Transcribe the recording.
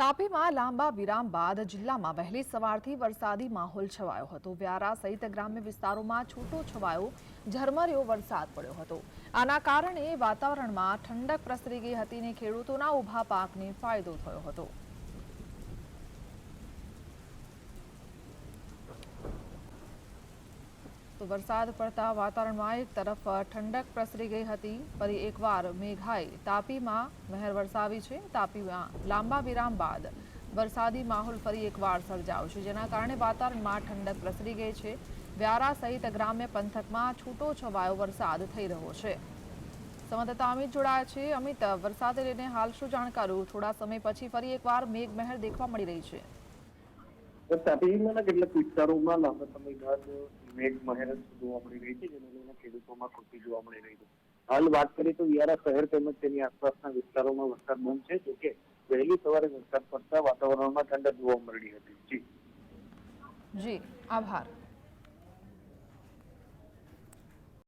તાપીમાં લાંબા વિરામ બાદ જિલ્લામાં વહેલી સવારથી વરસાદી માહોલ છવાયો હતો। વ્યારા સહિત ગ્રામ્ય વિસ્તારોમાં છૂટો છવાયો ઝરમરિયો વરસાદ પડ્યો હતો। આના કારણે વાતાવરણમાં ઠંડક પ્રસરી ગઈ હતી અને ખેડૂતોના ઊભા પાકને ફાયદો થયો હતો। તો વરસાદ પડતા વાતાવરણમાં એક તરફ ઠંડક પ્રસરી ગઈ હતી, ફરી એકવાર મેઘાએ તાપીમાં મહેર વરસાવી છે। તાપીમાં લાંબા વિરામ બાદ વરસાદી માહોલ ફરી એકવાર સર્જાયો છે, જેના કારણે વાતાવરણમાં ઠંડક પ્રસરી ગઈ છે। વ્યારા સહિત ગ્રામ્ય પંથકમાં છૂટો છવાયો વરસાદ થઈ રહ્યો છે। સંવાદદાતા અમિત જોડાયા છે। અમિત, વરસાદને લઈને હાલ શું જાણકારી? થોડા સમય પછી ફરી એકવાર મેઘમહેર દેખવા મળી રહી છે। તાપીના કેટલાક વિસ્તારોમાં લાંબા સમય બાદ મેઘમહેર જોવા મળી રહી છે, જેને લઈને ખેડૂતોમાં ખુશી જોવા મળી રહી છે। હાલ વાત કરીએ તો વ્યારા શહેર તેમજ તેની આસપાસના વિસ્તારોમાં વરસાદ બંધ છે, જોકે વહેલી સવારે વરસાદ પડતા વાતાવરણમાં ઠંડક જોવા મળી હતી। જી, આભાર।